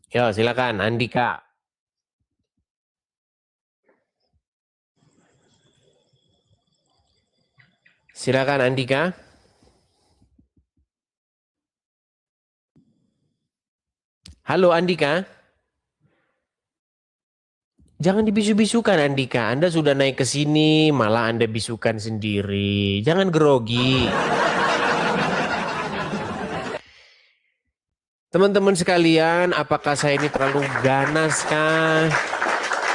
Yo, silakan Andika. Silakan Andika. Halo Andika. Jangan dibisu-bisukan Andika. Anda sudah naik ke sini, malah Anda bisukan sendiri. Jangan grogi. Teman-teman sekalian, apakah saya ini terlalu ganas kah?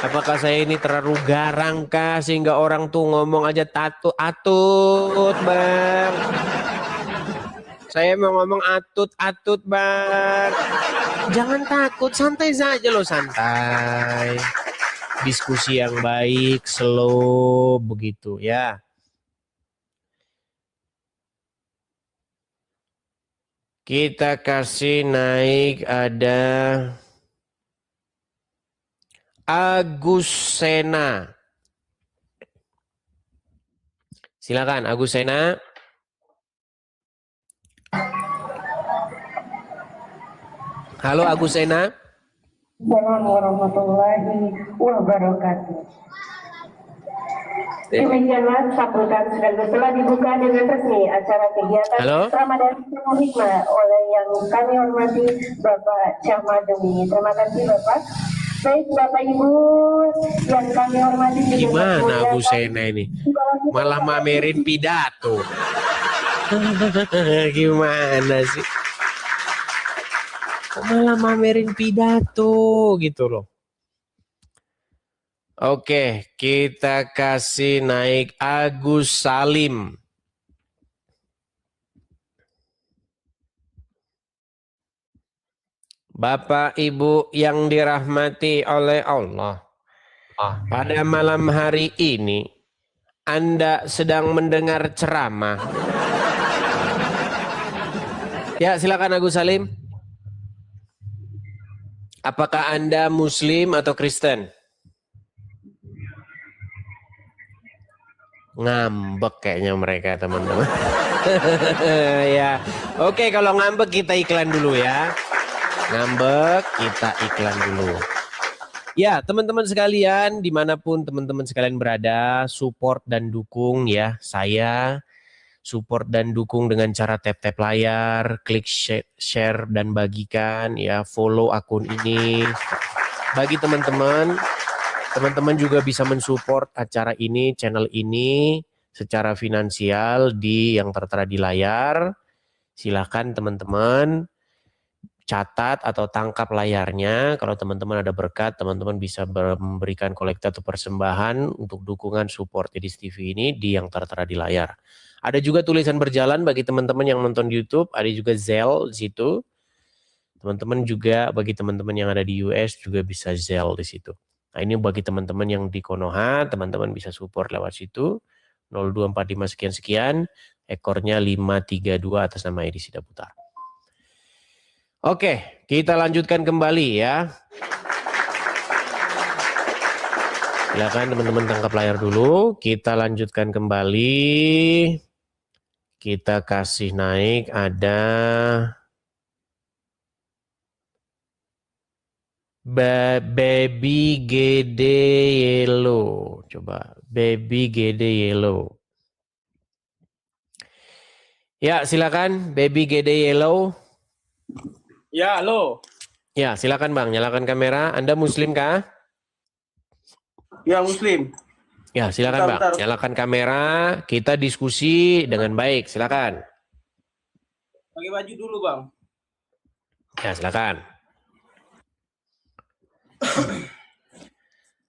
Apakah saya ini terlalu garang kah? Sehingga orang tuh ngomong aja atut, bang. Saya mau ngomong atut, bang. Jangan takut, santai saja loh, santai. Diskusi yang baik, slow, begitu ya. Kita kasih naik ada Agusena. Silakan Agusena. Halo Agusena. Assalamualaikum warahmatullahi wabarakatuh. Demikianlah sambutan sekaligus telah dibuka dengan resmi acara kegiatan Ramadan Penuh Hikmah oleh yang kami hormati Bapak Camademi. Terima kasih Bapak. Baik Bapak Ibu yang kami hormati. Gimana Agusena ini? Malah mamerin pidato. Gimana sih? Malah mamerin pidato gitu loh. Oke, kita kasih naik Agus Salim. Bapak Ibu yang dirahmati oleh Allah. Pada malam hari ini Anda sedang mendengar ceramah. Ya, silakan Agus Salim. Apakah Anda Muslim atau Kristen? Ngambek kayaknya mereka teman-teman. Ya, oke, kalau ngambek kita iklan dulu ya. Ngambek kita iklan dulu. Ya, teman-teman sekalian, dimanapun teman-teman sekalian berada, support dan dukung ya saya. Support dan dukung dengan cara tap-tap layar, klik share dan bagikan ya, follow akun ini. Bagi teman-teman juga bisa mensupport acara ini, channel ini secara finansial di yang tertera di layar. Silakan teman-teman catat atau tangkap layarnya. Kalau teman-teman ada berkat, teman-teman bisa memberikan kolektif atau persembahan untuk dukungan support Idris TV ini di yang tertera di layar. Ada juga tulisan berjalan bagi teman-teman yang nonton di YouTube, ada juga Zelle di situ. Teman-teman juga bagi teman-teman yang ada di US juga bisa Zelle di situ. Nah, ini bagi teman-teman yang di Konoha, teman-teman bisa support lewat situ. 0245 sekian-sekian, ekornya 532 atas nama Edi Sidaputar. Oke, kita lanjutkan kembali ya. Silakan teman-teman tangkap layar dulu. Kita lanjutkan kembali. Kita kasih naik ada Baby Gede Yellow. Coba Baby Gede Yellow. Ya, silakan Baby Gede Yellow. Ya, halo. Ya, silakan Bang, nyalakan kamera. Anda Muslim kah? Ya, Muslim. Ya, silakan Bang, nyalakan kamera. Kita diskusi dengan baik, silakan. Pakai baju dulu, Bang. Ya, silakan.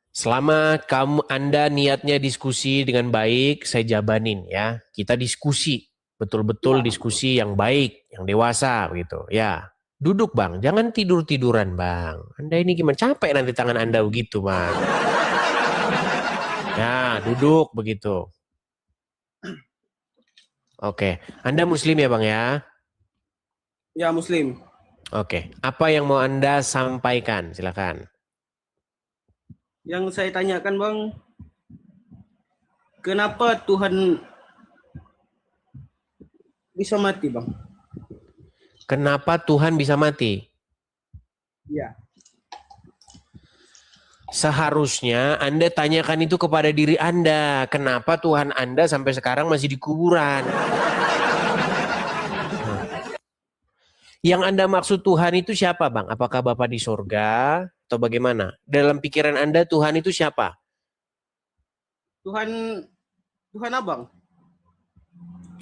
Selama Anda niatnya diskusi dengan baik, saya jabanin ya. Kita diskusi, betul-betul diskusi yang baik, yang dewasa gitu. Ya, duduk Bang, jangan tidur-tiduran Bang. Anda ini gimana? Capek nanti tangan Anda begitu Bang. Ya, duduk begitu. Oke, Anda Muslim ya Bang ya? Ya, Muslim. Oke, apa yang mau Anda sampaikan? Silakan. Yang saya tanyakan, Bang, kenapa Tuhan bisa mati, Bang? Kenapa Tuhan bisa mati? Ya. Seharusnya Anda tanyakan itu kepada diri Anda. Kenapa Tuhan Anda sampai sekarang masih di kuburan? Yang Anda maksud Tuhan itu siapa, Bang? Apakah Bapa di sorga atau bagaimana? Dalam pikiran Anda Tuhan itu siapa? Tuhan abang.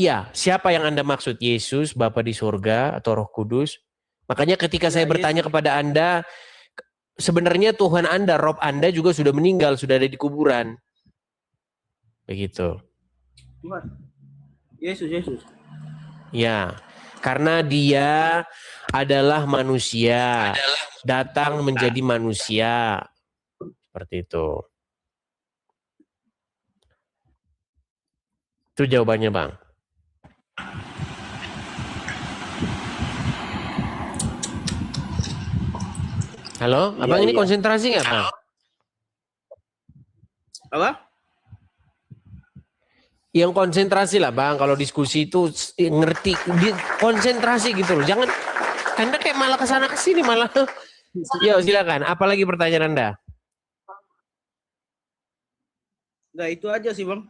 Ya, siapa yang Anda maksud? Yesus, Bapa di sorga atau Roh Kudus? Makanya ketika saya bertanya kepada Anda, sebenarnya Tuhan Anda, Rob Anda juga sudah meninggal, sudah ada di kuburan. Begitu. Tuhan. Yesus. Ya, karena dia adalah manusia, datang menjadi manusia. Seperti itu. Itu jawabannya, Bang. Halo, Abang ini konsentrasi nggak, Bang? Apa? Yang konsentrasi lah, Bang. Kalau diskusi itu ngerti, konsentrasi gitu loh. Jangan Anda kayak malah kesana kesini malah. Yo, silakan. Apalagi pertanyaan Anda? Nggak, itu aja sih, Bang.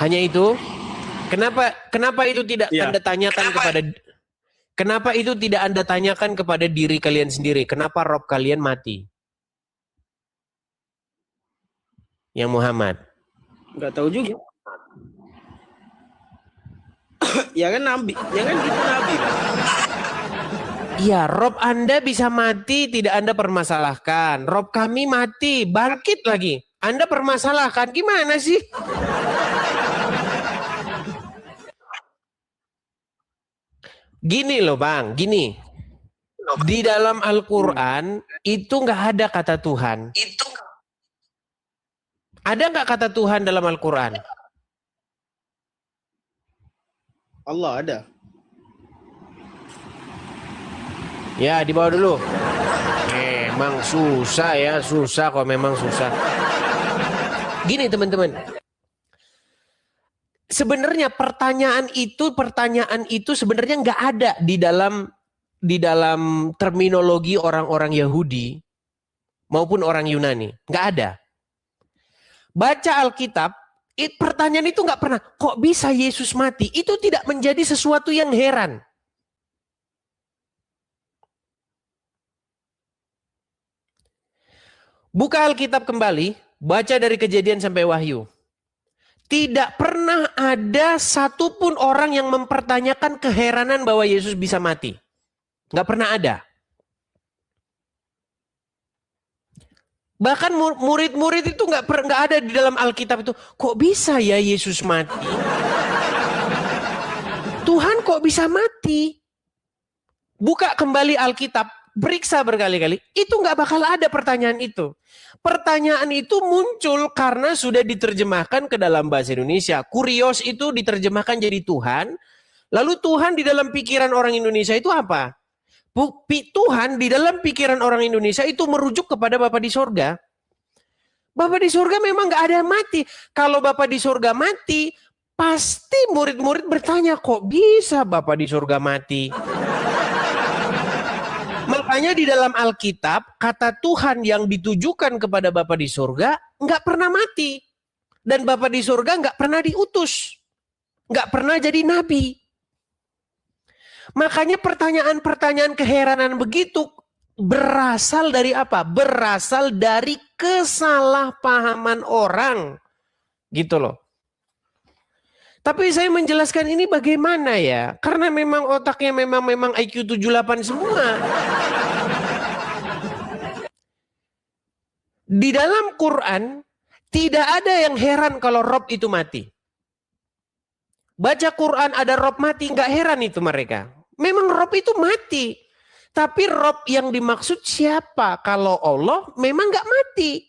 Hanya itu? Kenapa itu tidak Anda tanyakan kepada Kenapa itu tidak Anda tanyakan kepada diri kalian sendiri? Kenapa Rob kalian mati? Yang Muhammad. Nggak tahu juga. Ya kan nabi, ya kan gitu nabi. Iya, Rob Anda bisa mati, tidak Anda permasalahkan. Rob kami mati, bangkit lagi. Anda permasalahkan, gimana sih? Gini loh Bang, gini. Di dalam Al-Quran itu nggak ada kata Tuhan. Ada nggak kata Tuhan dalam Al-Quran? Allah ada. Ya, di bawah dulu. Memang susah ya, susah kok, memang susah. Gini teman-teman. Sebenarnya pertanyaan itu sebenarnya nggak ada di dalam terminologi orang-orang Yahudi maupun orang Yunani, nggak ada. Baca Alkitab, pertanyaan itu nggak pernah. Kok bisa Yesus mati? Itu tidak menjadi sesuatu yang heran. Buka Alkitab kembali, baca dari Kejadian sampai Wahyu. Tidak pernah ada satupun orang yang mempertanyakan keheranan bahwa Yesus bisa mati. Nggak pernah ada. Bahkan murid-murid itu nggak ada di dalam Alkitab itu. Kok bisa ya Yesus mati? Tuhan kok bisa mati? Buka kembali Alkitab, periksa berkali-kali. Itu nggak bakal ada pertanyaan itu. Pertanyaan itu muncul karena sudah diterjemahkan ke dalam bahasa Indonesia. Kurios itu diterjemahkan jadi Tuhan. Lalu Tuhan di dalam pikiran orang Indonesia itu apa? Tuhan di dalam pikiran orang Indonesia itu merujuk kepada Bapa di sorga. Bapa di sorga memang nggak ada yang mati. Kalau Bapa di sorga mati, pasti murid-murid bertanya, kok bisa Bapa di sorga mati? Makanya di dalam Alkitab, kata Tuhan yang ditujukan kepada Bapa di sorga nggak pernah mati. Dan Bapa di sorga nggak pernah diutus. Nggak pernah jadi nabi. Makanya pertanyaan-pertanyaan keheranan begitu berasal dari apa? Berasal dari kesalahpahaman orang. Gitu loh. Tapi saya menjelaskan ini bagaimana ya? Karena memang otaknya memang IQ 78 semua. Di dalam Quran tidak ada yang heran kalau Rob itu mati. Baca Quran ada Rob mati, nggak heran itu mereka. Memang Rob itu mati. Tapi Rob yang dimaksud siapa? Kalau Allah memang nggak mati.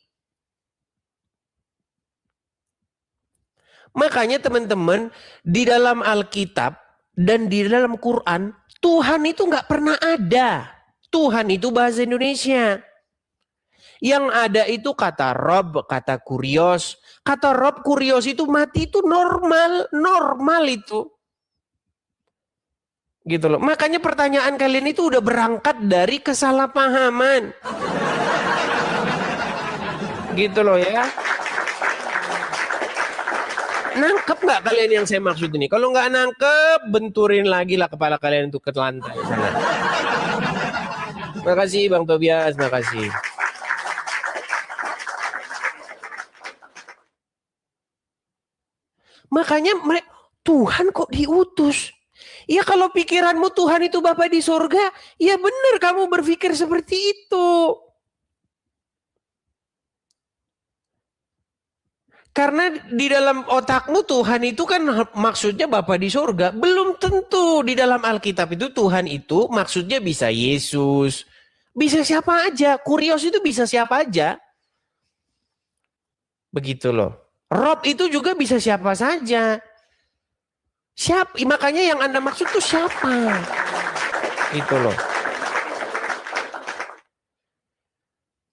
Makanya teman-teman, di dalam Alkitab dan di dalam Quran, Tuhan itu nggak pernah ada. Tuhan itu bahasa Indonesia. Yang ada itu kata Rob, kata Kurios. Kata Rob, Kurios itu mati itu normal itu. Gitu loh. Makanya pertanyaan kalian itu udah berangkat dari kesalahpahaman. Gitu loh ya. Nangkep nggak kalian yang saya maksud ini? Kalau nggak nangkep, benturin lagi lah kepala kalian untuk ke lantai sana. Makasih Bang Tobias, makasih. Makanya Tuhan kok diutus? Ya kalau pikiranmu Tuhan itu Bapa di surga, ya benar kamu berpikir seperti itu. Karena di dalam otakmu Tuhan itu kan maksudnya Bapa di surga. Belum tentu di dalam Alkitab itu Tuhan itu maksudnya bisa Yesus. Bisa siapa aja. Kurios itu bisa siapa aja. Begitu loh. Rob itu juga bisa siapa saja. Siapa? Makanya yang Anda maksud tuh siapa? Gitu loh.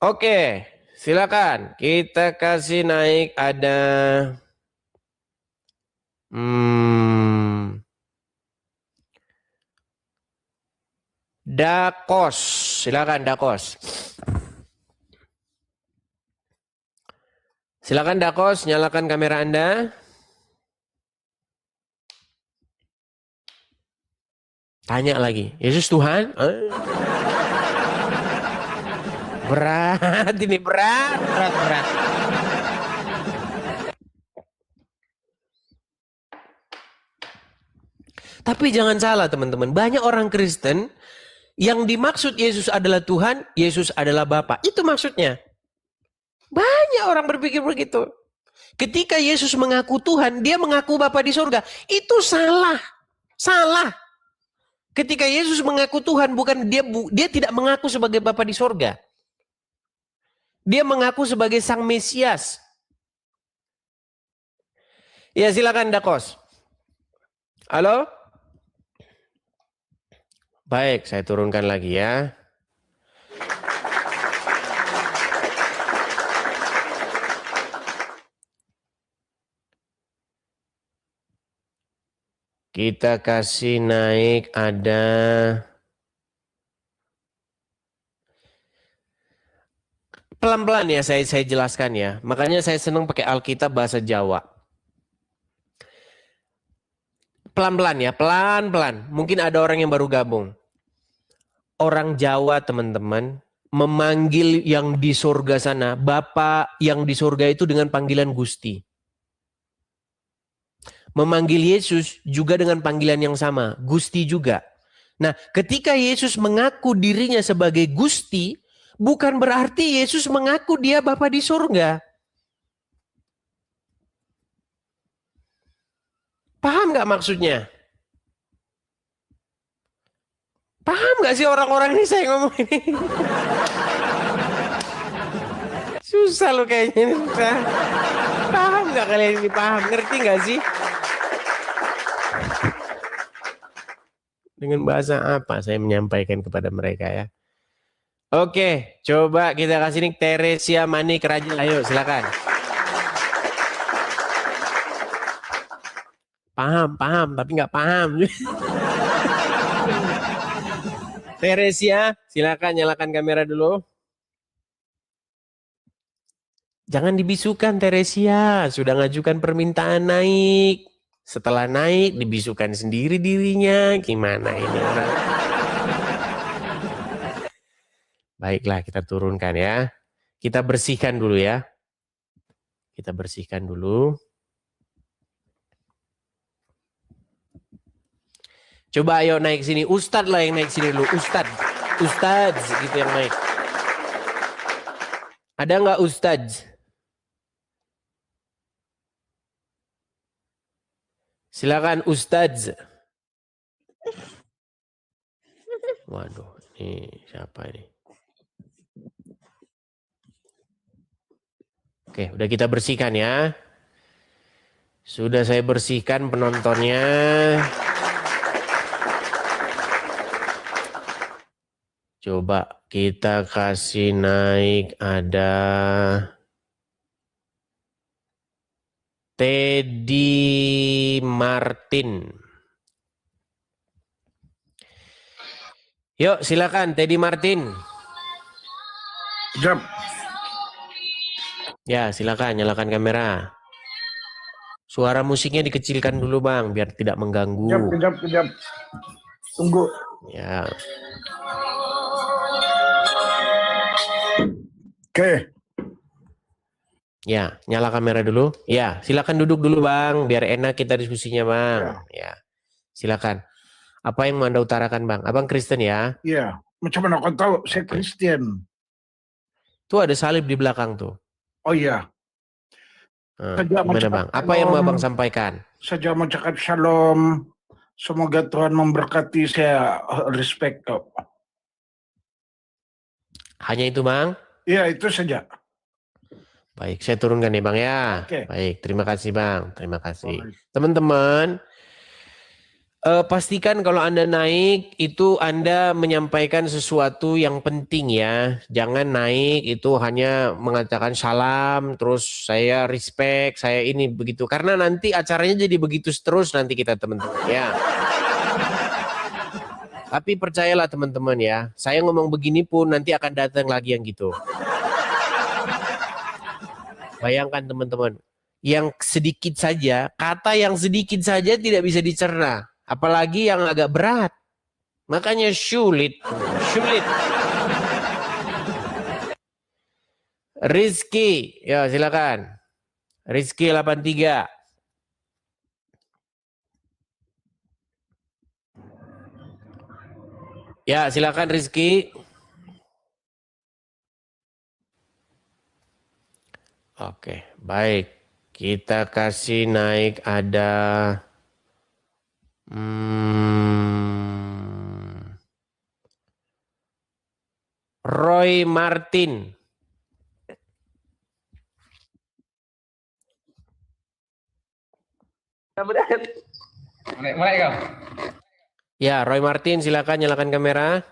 Oke, silakan. Kita kasih naik ada Dakos. Silakan Dakos. Silakan Dakos, nyalakan kamera Anda. Tanya lagi, Yesus Tuhan? Berat ini, berat. Tapi jangan salah teman-teman, banyak orang Kristen yang dimaksud Yesus adalah Tuhan, Yesus adalah Bapa. Itu maksudnya. Banyak orang berpikir begitu. Ketika Yesus mengaku Tuhan, dia mengaku Bapa di surga. Itu salah. Salah. Ketika Yesus mengaku Tuhan, bukan dia tidak mengaku sebagai Bapa di surga. Dia mengaku sebagai Sang Mesias. Ya silakan Dakos. Halo? Baik, saya turunkan lagi ya. Kita kasih naik ada pelan-pelan ya saya jelaskan ya. Makanya saya senang pakai Alkitab bahasa Jawa. Pelan-pelan ya, pelan-pelan. Mungkin ada orang yang baru gabung. Orang Jawa teman-teman memanggil yang di surga sana, Bapa yang di surga itu dengan panggilan Gusti. Memanggil Yesus juga dengan panggilan yang sama, Gusti juga. Nah, ketika Yesus mengaku dirinya sebagai Gusti, bukan berarti Yesus mengaku dia Bapa di surga. Paham nggak maksudnya? Paham nggak sih orang-orang ini saya ngomong ini? Susah loh kayaknya ini, susah. Paham nggak kalian ini? Paham? Ngerti nggak sih? Dengan bahasa apa saya menyampaikan kepada mereka ya? Oke, coba kita kasih nih Teresia Manik Rajin. Ayo silakan. Paham, tapi nggak paham. Teresia, silakan nyalakan kamera dulu. Jangan dibisukan Teresia, sudah ngajukan permintaan naik. Setelah naik dibisukan sendiri dirinya. Gimana ini orang? Baiklah, kita turunkan ya. Kita bersihkan dulu ya. Kita bersihkan dulu. Coba ayo naik sini. Ustadz lah yang naik sini dulu. Ustadz gitu yang naik. Ada nggak Ustadz? Silakan Ustadz. Waduh, ini siapa ini? Oke, udah kita bersihkan ya. Sudah saya bersihkan penontonnya. Coba kita kasih naik ada Teddy Martin. Yuk, silakan Teddy Martin. Jap. Ya, silakan nyalakan kamera. Suara musiknya dikecilkan dulu, Bang, biar tidak mengganggu. Kejap. Tunggu. Ya. Oke. Ya, nyala kamera dulu. Ya, silakan duduk dulu, Bang, biar enak kita diskusinya, Bang. Ya. Silakan. Apa yang mau Anda utarakan, Bang? Abang Kristen ya? Iya. Macam mana kau tahu saya Kristen? Tuh ada salib di belakang tuh. Oh iya. Gimana, Bang? Apa yang mau Abang sampaikan? Saja mau cakap shalom. Semoga Tuhan memberkati saya. Respect kau. Hanya itu, Bang? Iya, itu saja. Baik, saya turunkan ya, Bang ya. Oke. Baik, terima kasih, Bang. Terima kasih. Baik. Teman-teman, pastikan kalau Anda naik itu Anda menyampaikan sesuatu yang penting ya. Jangan naik itu hanya mengatakan salam, terus saya respect, saya ini begitu. Karena nanti acaranya jadi begitu terus nanti kita teman-teman ya. Tapi percayalah teman-teman ya, saya ngomong begini pun nanti akan datang lagi yang gitu. Bayangkan teman-teman, yang sedikit saja, kata yang sedikit saja tidak bisa dicerna. Apalagi yang agak berat. Makanya sulit. Rizky, ya silakan. Rizky 83. Ya silakan Rizky. Oke, baik. Kita kasih naik ada Roy Martin. Mulai kau. Ya, Roy Martin silakan nyalakan kamera.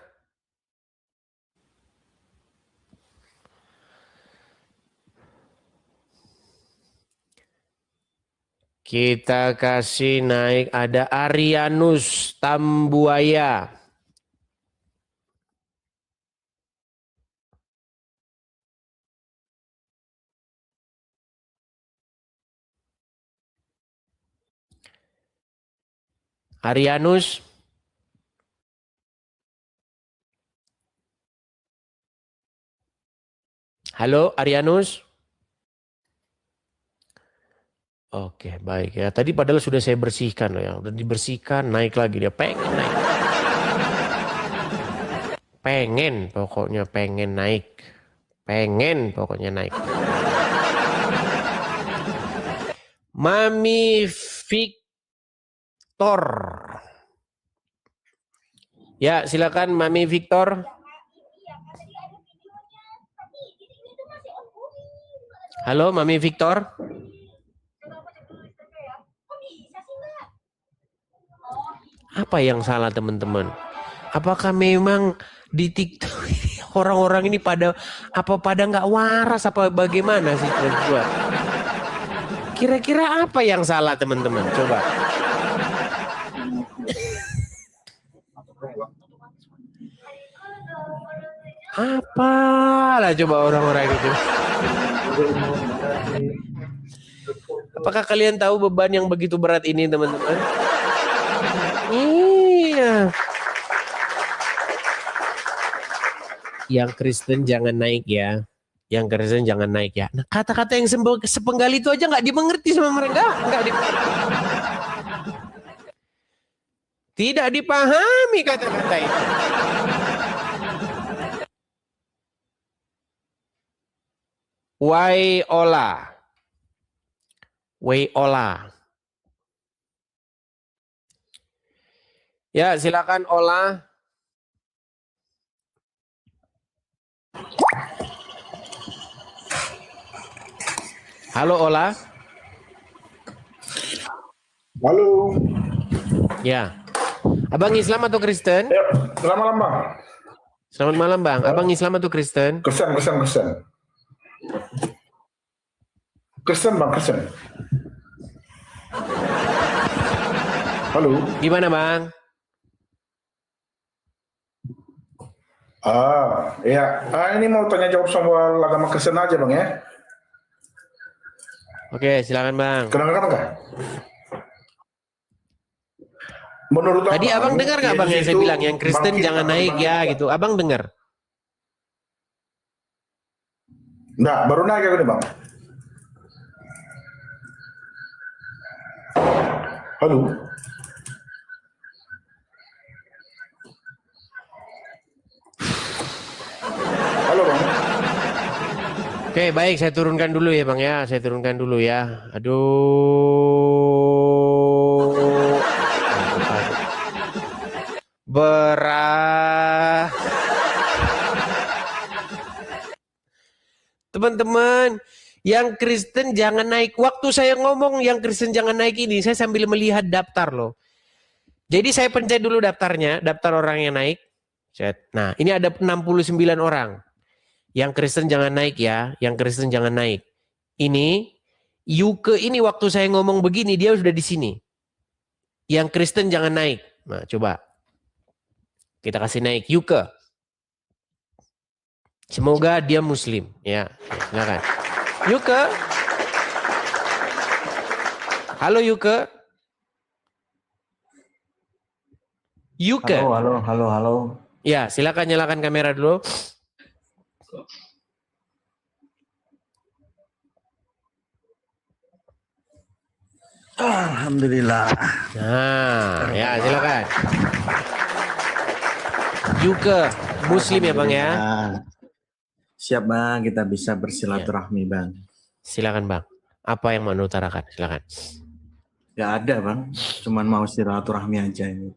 Kita kasih naik ada Arianus Tambuaya. Arianus. Halo Arianus. Oke, baik ya. Tadi padahal sudah saya bersihkan loh ya. Udah dibersihkan, naik lagi dia pengen naik. Pengen naik. Pengen pokoknya naik. Mami Victor. Ya, silakan Mami Victor. Halo Mami Victor. Apa yang salah teman-teman? Apakah memang di TikTok orang-orang ini pada nggak waras apa bagaimana sih teman-teman? Kira-kira apa yang salah teman-teman? Coba. Apalah coba orang-orang itu. Apakah kalian tahu beban yang begitu berat ini teman-teman? Iya. Yang Kristen jangan naik ya. Yang Kristen jangan naik ya. Nah, kata-kata yang sepenggal itu aja nggak dimengerti sama mereka. Nggak dimengerti. Tidak dipahami kata-kata itu. Wayola. Ya, silakan Ola. Halo Ola. Halo. Ya. Abang Islam atau Kristen? Ya, selamat malam Bang. Selamat malam Bang. Abang Islam atau Kristen? Kristen. Kristen Bang, Kristen. Halo. Gimana Bang? Ya. Ini mau tanya jawab soal agama Kristen aja Bang ya. Oke, silakan Bang. Kedengaran nggak? Menurut Tadi abang dengar nggak Bang yang saya bilang yang Kristen bangkit jangan atau naik ya bangkit? gitu. Abang dengar? Nggak, baru naik aku nih Bang. Halo. Halo Bang. Oke, baik, saya turunkan dulu ya Bang ya. Saya turunkan dulu ya. Aduh. Berah. Teman-teman, yang Kristen jangan naik. Waktu saya ngomong yang Kristen jangan naik ini, saya sambil melihat daftar loh. Jadi saya pencet dulu daftarnya, daftar orang yang naik. Nah, ini ada 69 orang. Yang Kristen jangan naik ya, yang Kristen jangan naik. Ini, Yuke ini waktu saya ngomong begini, dia sudah di sini. Yang Kristen jangan naik. Nah, coba. Kita kasih naik Yuke. Semoga dia Muslim. Ya, silakan. Yuke. Halo Yuke. Yuke. Halo. Ya, silakan nyalakan kamera dulu. Alhamdulillah. Nah, ya silakan. Yuke, Muslim ya Bang ya. Siap Bang, kita bisa bersilaturahmi Bang. Silakan Bang. Apa yang mau Anda utarakan? Silakan. Gak ada Bang, cuman mau silaturahmi aja ini.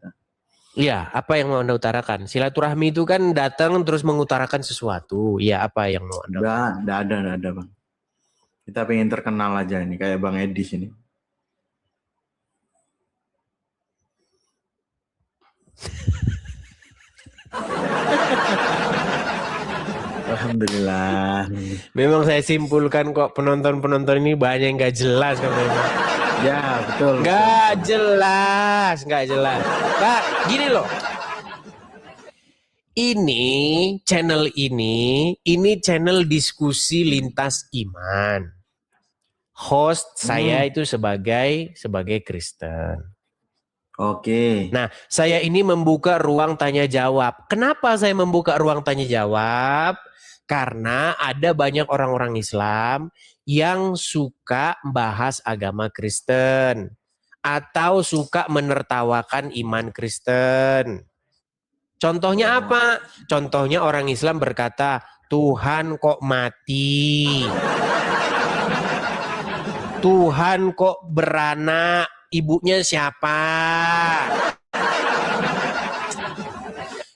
Iya, apa yang mau Anda utarakan? Silaturahmi itu kan datang terus mengutarakan sesuatu. Iya, apa yang mau Anda? Gak ada Bang. Kita pengen terkenal aja ini, kayak Bang Edi sini. Alhamdulillah. Memang saya simpulkan kok penonton-penonton ini banyak yang gak jelas kok memang. Ya betul. Gak jelas. Pak, gini loh. Ini channel diskusi lintas iman. Host saya itu sebagai Kristen. Oke. Nah, saya ini membuka ruang tanya jawab. Kenapa saya membuka ruang tanya jawab? Karena ada banyak orang-orang Islam yang suka bahas agama Kristen atau suka menertawakan iman Kristen. Contohnya apa? Contohnya orang Islam berkata, Tuhan kok mati? Tuhan kok beranak? Ibunya siapa?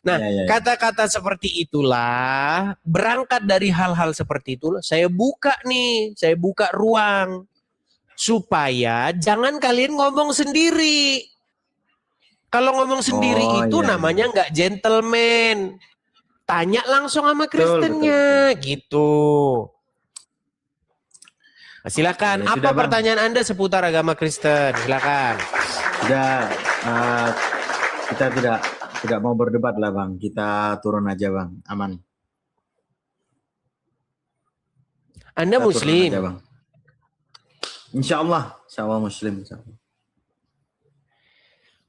Nah, kata-kata seperti itulah, berangkat dari hal-hal seperti itu, saya buka ruang supaya jangan kalian ngomong sendiri. Kalau ngomong sendiri itu namanya nggak gentleman. Tanya langsung sama Kristennya, gitu. Nah, silakan. Apa pertanyaan Anda seputar agama Kristen? Silakan. Kita tidak mau berdebat lah Bang. Kita turun aja Bang. Aman. Anda kita Muslim? Aja, Bang. Insya Allah Muslim. Insya Allah.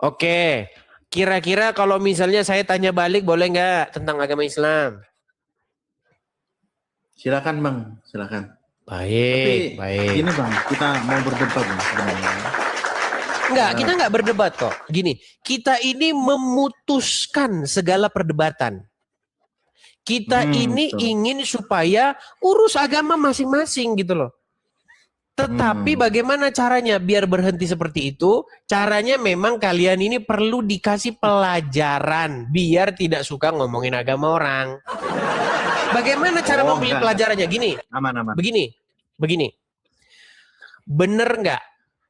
Oke. Kira-kira kalau misalnya saya tanya balik boleh nggak tentang agama Islam? Silakan Bang. Silakan. Baik. Ini Bang, kita mau berdebat Bang sebenarnya. Enggak, kita enggak berdebat kok. Gini, kita ini memutuskan segala perdebatan. Kita ini ingin supaya urus agama masing-masing gitu loh. Tetapi bagaimana caranya biar berhenti seperti itu? Caranya memang kalian ini perlu dikasih pelajaran biar tidak suka ngomongin agama orang. Bagaimana cara membeli pelajarannya? Gini, aman. Begini. Bener nggak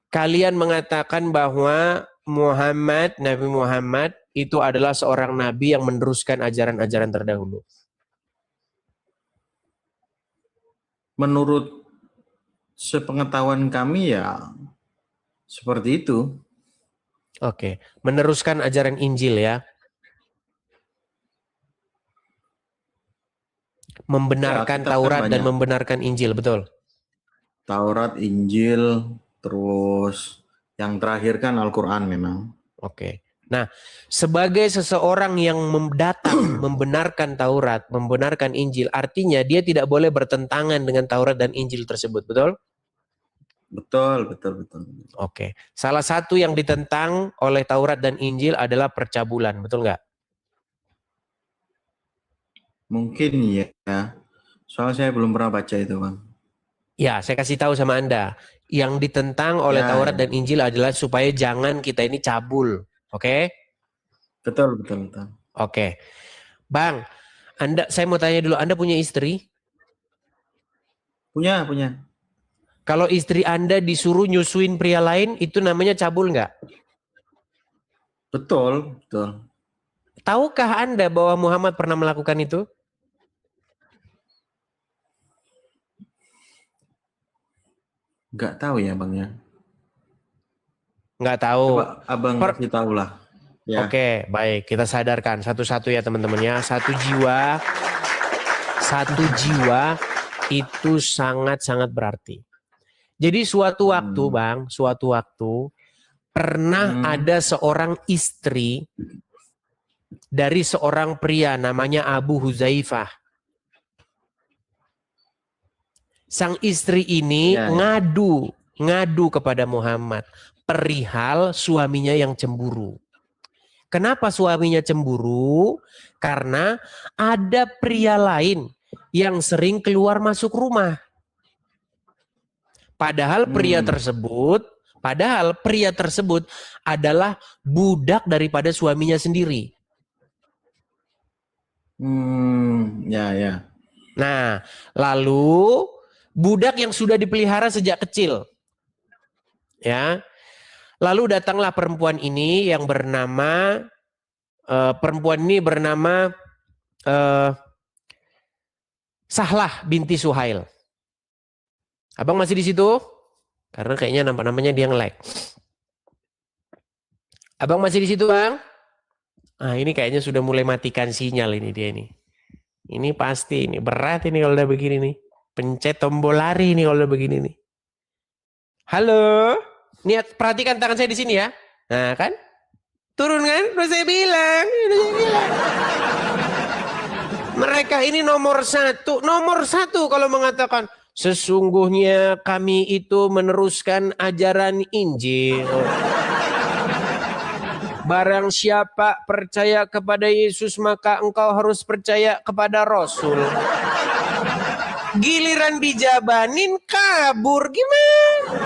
kalian mengatakan bahwa Nabi Muhammad itu adalah seorang nabi yang meneruskan ajaran-ajaran terdahulu? Menurut sepengetahuan kami ya seperti itu. Oke, meneruskan ajaran Injil ya. Membenarkan kitab kan Taurat dan banyak. membenarkan Injil, betul? Taurat, Injil, terus yang terakhir kan Al-Quran memang. Oke. Nah, sebagai seseorang yang datang membenarkan Taurat, membenarkan Injil, artinya dia tidak boleh bertentangan dengan Taurat dan Injil tersebut, betul? Betul, betul, betul. Oke. Salah satu yang ditentang oleh Taurat dan Injil adalah percabulan, betul nggak? Mungkin ya. Soalnya saya belum pernah baca itu, Bang. Ya, saya kasih tahu sama Anda. Yang ditentang oleh Ya, Taurat ya. dan Injil adalah supaya jangan kita ini cabul. Oke? Betul, betul, betul. Oke. Bang, saya mau tanya dulu, Anda punya istri? Punya, punya. Kalau istri Anda disuruh nyusuin pria lain, itu namanya cabul nggak? Betul, betul. Tahukah Anda bahwa Muhammad pernah melakukan itu? Nggak tahu ya, Bang ya. Nggak tahu. Coba Abang kasih tahu lah. Ya. Oke, baik. Kita sadarkan satu-satu ya teman-teman ya. Satu jiwa itu sangat-sangat berarti. Jadi suatu waktu, Bang, suatu waktu pernah ada seorang istri dari seorang pria namanya Abu Huzaifah. Sang istri ini ngadu kepada Muhammad perihal suaminya yang cemburu. Kenapa suaminya cemburu? Karena ada pria lain yang sering keluar masuk rumah. Padahal pria tersebut adalah budak daripada suaminya sendiri. Ya, ya. Nah, lalu budak yang sudah dipelihara sejak kecil. Ya. Lalu datanglah perempuan ini yang bernama Sahlah binti Suhail. Abang masih di situ? Karena kayaknya namanya dia nge-lag. Abang masih di situ, Bang? Ah, ini kayaknya sudah mulai matikan sinyal ini dia ini. Ini pasti ini berat ini kalau udah begini nih. Pencet tombol lari nih kalau udah begini nih. Halo? Niat perhatikan tangan saya di sini ya. Nah, kan? Turun kan? Udah saya bilang. Mereka ini nomor satu kalau mengatakan sesungguhnya kami itu meneruskan ajaran Injil. Barang siapa percaya kepada Yesus maka engkau harus percaya kepada Rasul. Giliran dijabanin kabur gimana?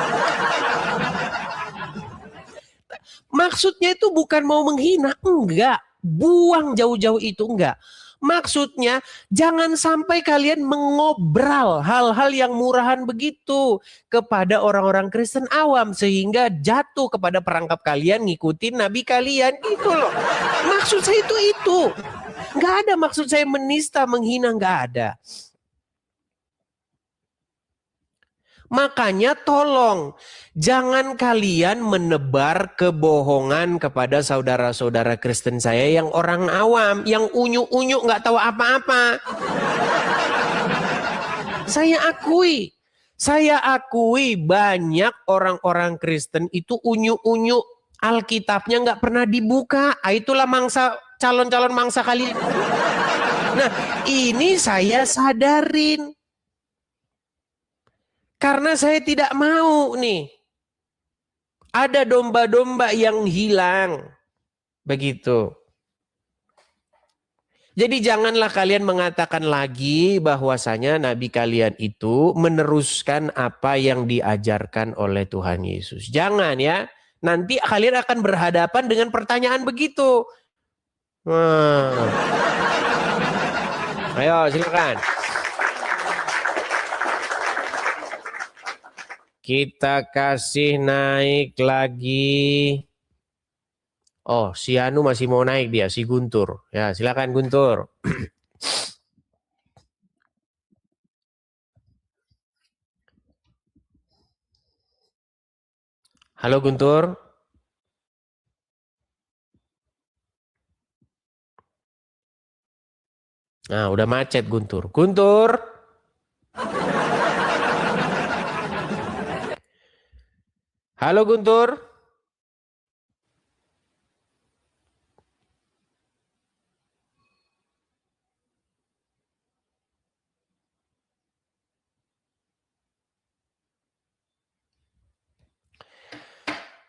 Maksudnya itu bukan mau menghina, enggak. Buang jauh-jauh itu, enggak. Maksudnya jangan sampai kalian mengobral hal-hal yang murahan begitu kepada orang-orang Kristen awam sehingga jatuh kepada perangkap kalian ngikutin nabi kalian itu loh. Maksud saya itu. Nggak ada maksud saya menista, menghina, nggak ada. Makanya tolong jangan kalian menebar kebohongan kepada saudara-saudara Kristen saya yang orang awam, yang unyu-unyu nggak tahu apa-apa. Saya akui banyak orang-orang Kristen itu unyu-unyu Alkitabnya nggak pernah dibuka. Itulah calon-calon mangsa kalian. Nah, ini saya sadarin. Karena saya tidak mau nih. Ada domba-domba yang hilang. Begitu. Jadi janganlah kalian mengatakan lagi bahwasanya nabi kalian itu meneruskan apa yang diajarkan oleh Tuhan Yesus. Jangan ya. Nanti kalian akan berhadapan dengan pertanyaan begitu. Ayo silakan. Kita kasih naik lagi. Oh, si Anu masih mau naik dia, si Guntur. Ya, silakan Guntur. Halo Guntur. Nah, udah macet Guntur. Guntur. Halo Guntur.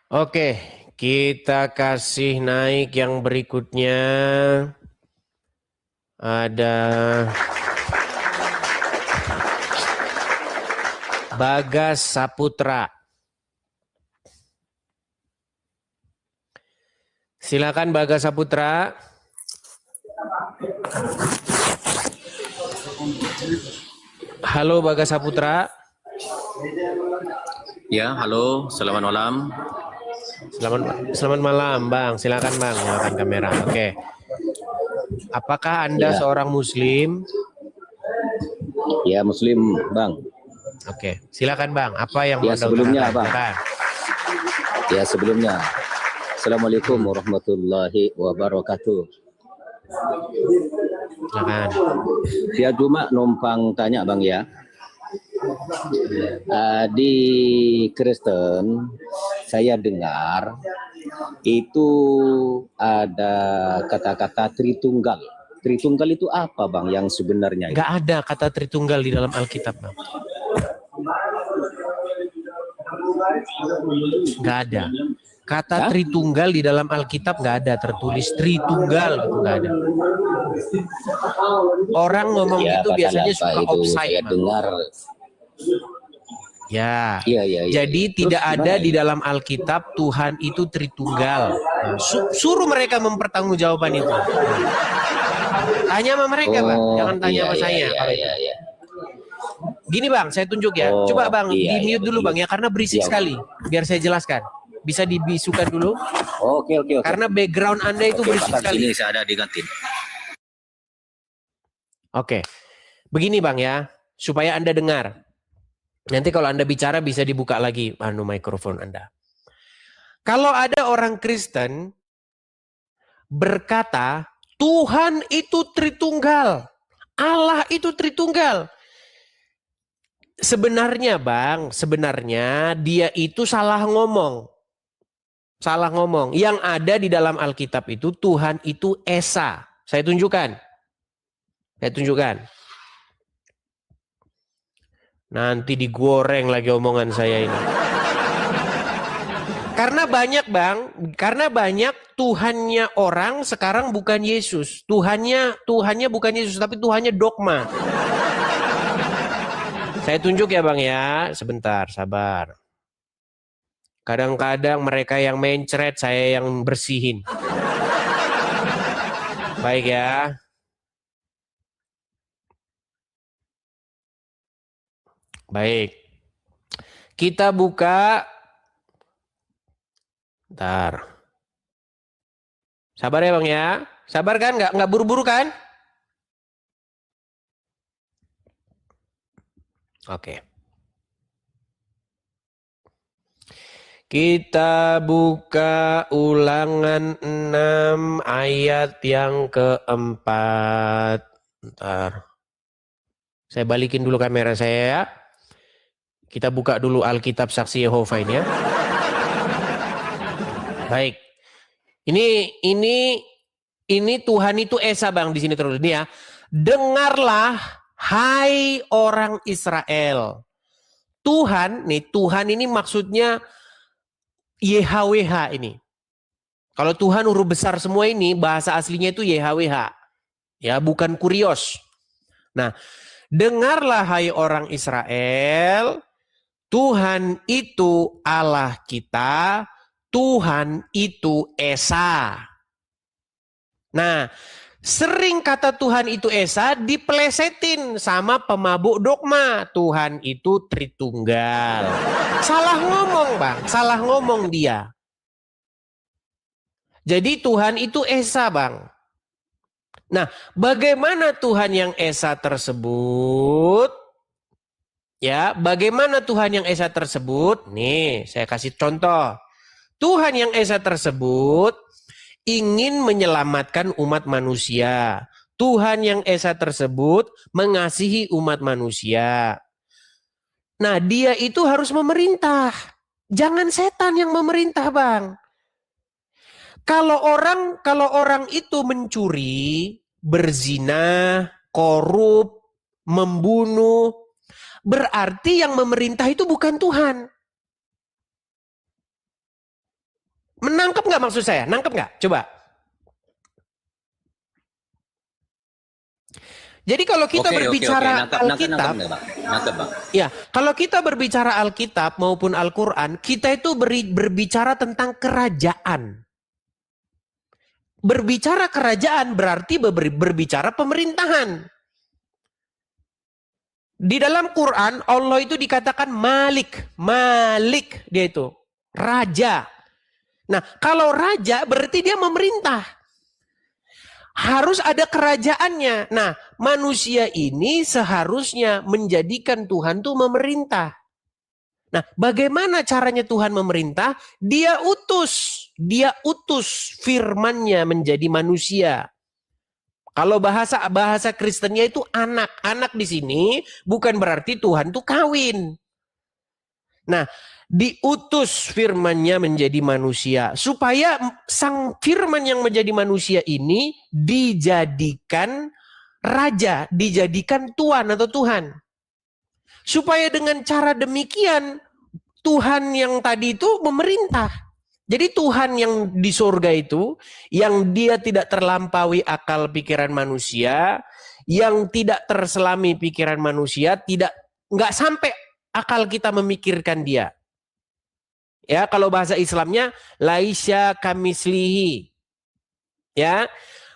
Oke, kita kasih naik yang berikutnya. Ada Bagas Saputra. Silakan Bagas Saputra. Halo Bagas Saputra. Ya, halo, selamat malam. Selamat malam, Bang. Silakan Bang, nyalakan kamera. Oke. Apakah Anda Ya. seorang Muslim? Ya, Muslim, Bang. Oke, silakan Bang. Apa yang mau Ya, Anda sebelumnya, utarakan? Bang. Silakan. Ya, sebelumnya, Assalamualaikum warahmatullahi wabarakatuh. Silakan. Ya, cuma numpang tanya, Bang, ya. Di Kristen, saya dengar itu ada kata-kata Tritunggal. Tritunggal itu apa, Bang, yang sebenarnya? Nggak ada kata Tritunggal di dalam Alkitab, Bang. Nggak ada. Kata Tritunggal di dalam Alkitab nggak ada tertulis Tritunggal, gitu nggak ada. Orang ngomong Ya, itu kata biasanya apa suka itu offside, saya Bang. dengar. Ya. Iya. Jadi Terus tidak ada gimana di ini? dalam Alkitab Tuhan itu Tritunggal. Nah, suruh mereka mempertanggungjawaban itu. Tanya sama mereka, Bang. Jangan tanya sama saya. Kalau itu. Iya. Gini Bang, saya tunjuk ya. Oh, Coba Bang, iya, di mute dulu betul. Bang ya, karena berisik Iya. sekali. Biar saya jelaskan. Bisa dibisukan dulu, Oke. karena background Anda itu Oke, berisik Pak, sekali. sini saya ada di kantin. Oke, begini Bang ya, supaya Anda dengar. Nanti kalau Anda bicara bisa dibuka lagi mikrofon Anda. Kalau ada orang Kristen berkata, Tuhan itu Tritunggal, Allah itu Tritunggal. Sebenarnya Bang, sebenarnya dia itu salah ngomong. Salah ngomong. Yang ada di dalam Alkitab itu Tuhan itu Esa. Saya tunjukkan. Nanti digoreng lagi omongan saya ini. Karena banyak Bang, karena banyak Tuhannya orang sekarang bukan Yesus. Tuhannya bukan Yesus, tapi Tuhannya dogma. Saya tunjuk ya Bang ya, sebentar, sabar. Kadang-kadang mereka yang mencret, saya yang bersihin. Baik ya. Baik. Kita buka. Bentar. Sabar ya Bang ya. Sabar kan? Nggak buru-buru kan? Oke. Kita buka Ulangan 6 ayat yang keempat. Bentar. Saya balikin dulu kamera saya ya. Kita buka dulu Alkitab Saksi Yehova ini ya. Baik. Ini Tuhan itu Esa Bang di sini terus ini ya. Dengarlah hai orang Israel. Tuhan ini maksudnya YHWH ini. Kalau Tuhan huruf besar semua ini bahasa aslinya itu YHWH. Ya, bukan kurios. Nah, dengarlah hai orang Israel, Tuhan itu Allah kita, Tuhan itu Esa. Nah, sering kata Tuhan itu Esa dipelesetin sama pemabuk dogma. Tuhan itu Tritunggal. Salah ngomong Bang, salah ngomong dia. Jadi Tuhan itu Esa Bang. Nah, bagaimana Tuhan yang Esa tersebut? Ya, bagaimana Tuhan yang Esa tersebut? Nih, saya kasih contoh. Tuhan yang Esa tersebut ingin menyelamatkan umat manusia. Tuhan yang Esa tersebut mengasihi umat manusia. Nah, dia itu harus memerintah. Jangan setan yang memerintah, Bang. Kalau orang itu mencuri, berzina, korup, membunuh, berarti yang memerintah itu bukan Tuhan. Menangkap nggak maksud saya? Nangkep nggak? Coba. Jadi kalau kita berbicara Alkitab, Nangkep, Bang. ya, kalau kita berbicara Alkitab maupun Al-Quran, kita itu berbicara tentang kerajaan. Berbicara kerajaan berarti berbicara pemerintahan. Di dalam Quran, Allah itu dikatakan Malik. Malik dia itu. Raja. Nah, kalau raja berarti dia memerintah. Harus ada kerajaannya. Nah, manusia ini seharusnya menjadikan Tuhan itu memerintah. Nah, bagaimana caranya Tuhan memerintah? Dia utus firman-Nya menjadi manusia. Kalau bahasa Kristennya itu anak. Anak di sini bukan berarti Tuhan itu kawin. Nah, diutus firman-Nya menjadi manusia supaya sang firman yang menjadi manusia ini dijadikan raja, dijadikan tuan atau Tuhan. Supaya dengan cara demikian Tuhan yang tadi itu memerintah. Jadi Tuhan yang di surga itu, yang dia tidak terlampaui akal pikiran manusia, yang tidak terselami pikiran manusia, nggak sampai akal kita memikirkan dia. Ya, kalau bahasa Islamnya laisya kamislihi. Ya.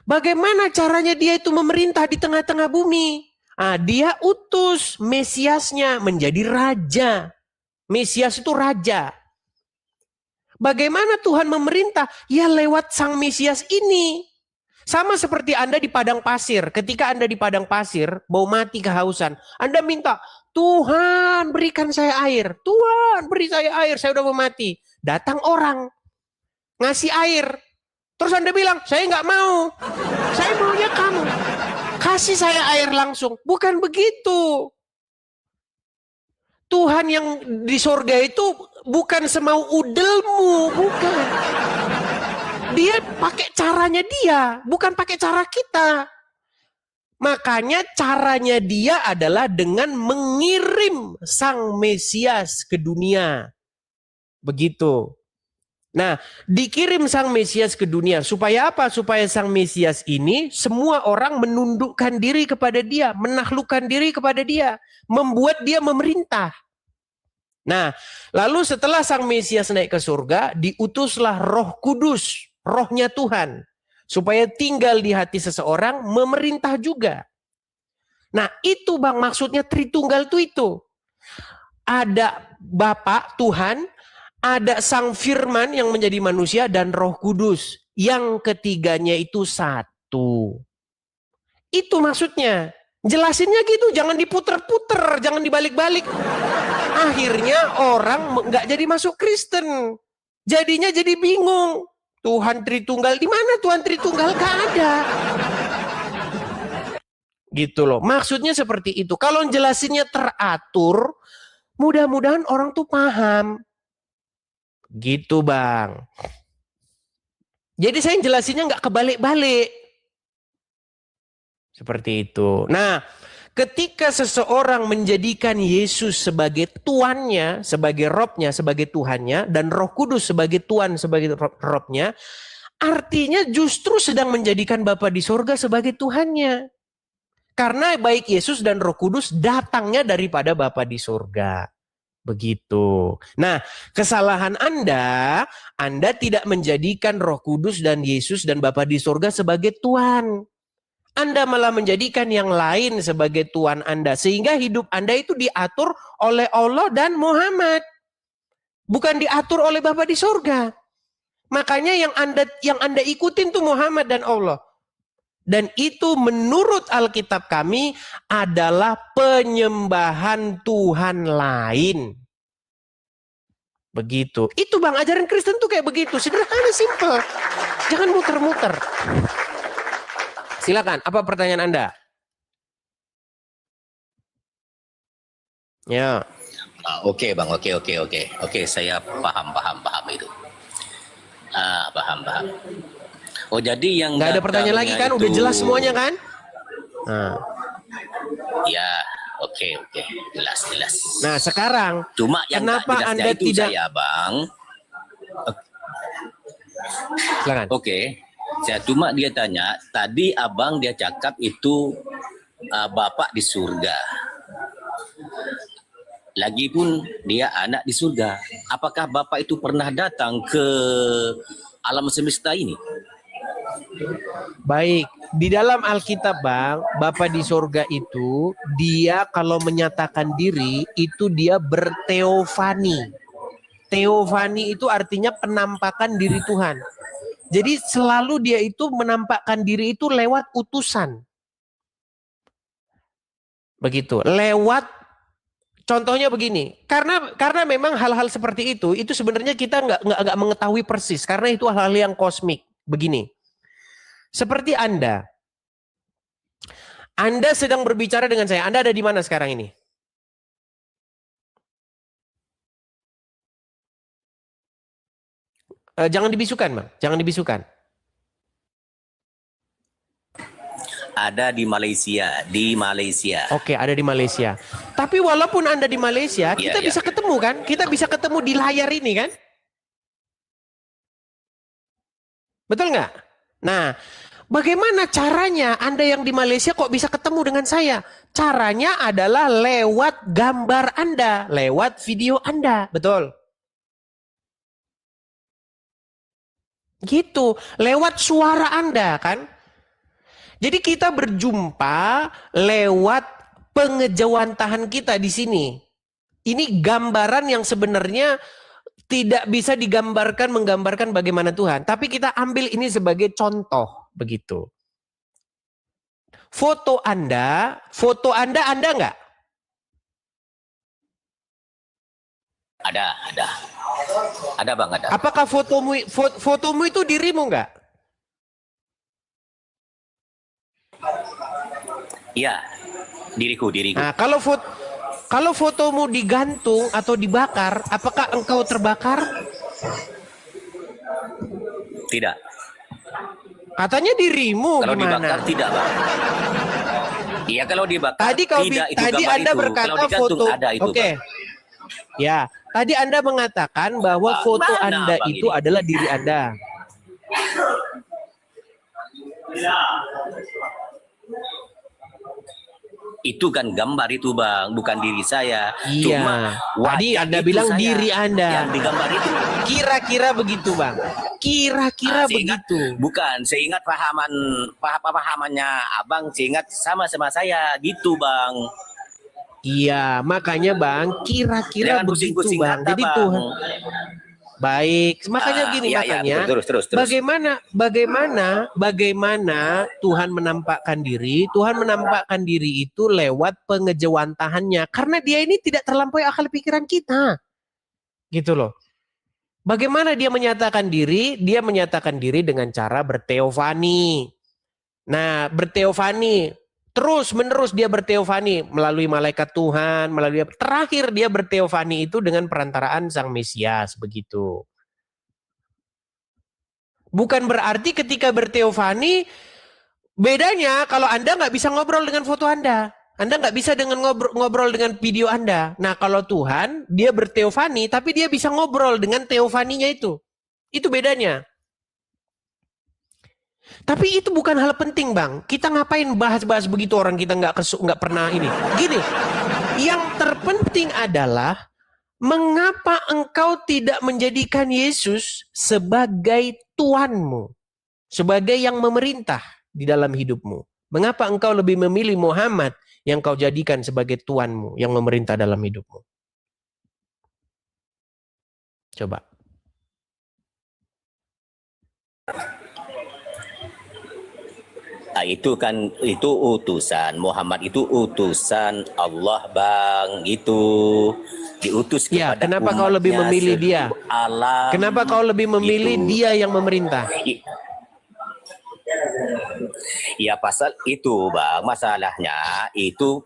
Bagaimana caranya dia itu memerintah di tengah-tengah bumi? Dia utus Mesiasnya menjadi raja. Mesias itu raja. Bagaimana Tuhan memerintah? Ya lewat sang Mesias ini. Sama seperti Anda di padang pasir. Ketika Anda di padang pasir, mau mati kehausan. Anda minta, Tuhan berikan saya air. Tuhan beri saya air, saya udah mau mati. Datang orang, ngasih air. Terus Anda bilang, saya nggak mau. Saya maunya kamu. Kasih saya air langsung. Bukan begitu. Tuhan yang di sorga itu bukan semau udelmu. Bukan. Dia pakai caranya dia. Bukan pakai cara kita. Makanya caranya dia adalah dengan mengirim sang Mesias ke dunia. Begitu. Nah, dikirim sang Mesias ke dunia. Supaya apa? Supaya sang Mesias ini semua orang menundukkan diri kepada dia. Menaklukkan diri kepada dia. Membuat dia memerintah. Nah, lalu setelah sang Mesias naik ke surga, diutuslah Roh Kudus. Rohnya Tuhan. Supaya tinggal di hati seseorang, memerintah juga. Nah, itu Bang, maksudnya Tritunggal itu. Ada Bapa, Tuhan, ada sang firman yang menjadi manusia dan Roh Kudus. Yang ketiganya itu satu. Itu maksudnya. Jelasinnya gitu, jangan diputer-puter, jangan dibalik-balik. Akhirnya orang nggak jadi masuk Kristen. Jadinya jadi bingung. Tuhan Tritunggal, di mana Tuhan Tritunggal? Gak ada. Gitu loh. Maksudnya seperti itu. Kalau jelasinnya teratur, mudah-mudahan orang tuh paham. Gitu Bang. Jadi saya jelasinnya nggak kebalik-balik. Seperti itu. Nah, ketika seseorang menjadikan Yesus sebagai tuannya, sebagai Robnya, sebagai Tuhannya, dan Roh Kudus sebagai Tuhan, sebagai Robnya, artinya justru sedang menjadikan Bapa di sorga sebagai Tuhannya. Karena baik Yesus dan Roh Kudus datangnya daripada Bapa di sorga. Begitu. Nah, kesalahan Anda tidak menjadikan Roh Kudus dan Yesus dan Bapa di sorga sebagai Tuhan. Anda malah menjadikan yang lain sebagai Tuhan Anda. Sehingga hidup Anda itu diatur oleh Allah dan Muhammad. Bukan diatur oleh Bapa di sorga. Makanya yang Anda ikutin tuh Muhammad dan Allah. Dan itu menurut Alkitab kami adalah penyembahan Tuhan lain. Begitu. Itu Bang, ajaran Kristen tuh kayak begitu. Sederhana, simple. Jangan muter-muter. Silakan, apa pertanyaan Anda? Ya. Oke Bang, oke, saya paham itu. Paham. Oh jadi yang Nggak ada pertanyaan lagi kan? Udah jelas semuanya kan? Nah. Ya, oke, jelas. Nah sekarang, Cuma yang kenapa tak jelasnya Anda itu tidak? saya Bang. Silakan. Oke, saya cuma dia tanya, tadi abang dia cakap itu bapak di surga. Lagipun dia anak di surga. Apakah bapak itu pernah datang ke alam semesta ini? Baik, di dalam Alkitab Bang, Bapa di surga itu, dia kalau menyatakan diri, itu dia berteofani. Teofani itu artinya penampakan diri Tuhan. Jadi selalu dia itu menampakkan diri itu lewat utusan. Begitu, lewat, contohnya begini, karena memang hal-hal seperti itu sebenarnya kita nggak mengetahui persis, karena itu hal-hal yang kosmik. Begini. Seperti Anda sedang berbicara dengan saya. Anda ada di mana sekarang ini? Jangan dibisukan, Bang. Jangan dibisukan. Ada di Malaysia. Oke, ada di Malaysia. Tapi walaupun Anda di Malaysia, kita bisa ketemu kan? Kita bisa ketemu di layar ini kan? Betul nggak? Nah, bagaimana caranya Anda yang di Malaysia kok bisa ketemu dengan saya? Caranya adalah lewat gambar Anda, lewat video Anda. Betul? Gitu, lewat suara Anda kan? Jadi kita berjumpa lewat pengejawantahan kita di sini. Ini gambaran yang sebenarnya tidak bisa menggambarkan bagaimana Tuhan. Tapi kita ambil ini sebagai contoh, begitu. Foto Anda nggak? Ada Bang, ada. Apakah fotomu itu dirimu nggak? Iya, diriku. Nah, kalau fotomu digantung atau dibakar, apakah engkau terbakar? Tidak. Katanya dirimu Kalau gimana? dibakar tidak, Bang. Iya, kalau dibakar tadi tidak itu tadi gambar Anda itu. berkata Kalau digantung foto. ada itu. Oke. Bang. Ya, tadi Anda mengatakan bahwa foto Mana, Anda Bang, itu ini? adalah diri Anda. Itu kan gambar itu, Bang, bukan diri saya. Iya. Cuma Tadi wajah Anda itu bilang saya diri Anda. yang digambar itu. Kira-kira begitu, Bang. Kira-kira begitu. Bukan, seingat pahamannya Abang, seingat sama saya gitu, Bang. Iya, makanya Bang, kira-kira Jangan begitu, pusing-pusing Bang. kata, Jadi Bang. Tuhan. Baik, makanya gini, makanya terus. bagaimana Tuhan menampakkan diri? Tuhan menampakkan diri itu lewat pengejawantahannya, karena Dia ini tidak terlampaui akal pikiran kita, gitu loh. Bagaimana Dia menyatakan diri? Dia menyatakan diri dengan cara berteofani. Nah, berteofani terus menerus dia berteofani melalui malaikat Tuhan, terakhir dia berteofani itu dengan perantaraan Sang Mesias, begitu. Bukan berarti ketika berteofani, bedanya kalau Anda nggak bisa ngobrol dengan foto Anda nggak bisa dengan ngobrol dengan video Anda. Nah, kalau Tuhan dia berteofani, tapi dia bisa ngobrol dengan teofaninya itu bedanya. Tapi itu bukan hal penting, Bang. Kita ngapain bahas-bahas begitu, orang kita nggak pernah ini. Gini, yang terpenting adalah mengapa engkau tidak menjadikan Yesus sebagai Tuanmu, sebagai yang memerintah di dalam hidupmu. Mengapa engkau lebih memilih Muhammad yang kau jadikan sebagai Tuanmu yang memerintah dalam hidupmu? Coba. Nah, itu utusan Muhammad, itu utusan Allah, Bang, itu diutus ya, kepada kenapa kau lebih memilih dia? Alam, kenapa kau lebih memilih itu. Dia yang memerintah? Ya pasal itu bang, masalahnya itu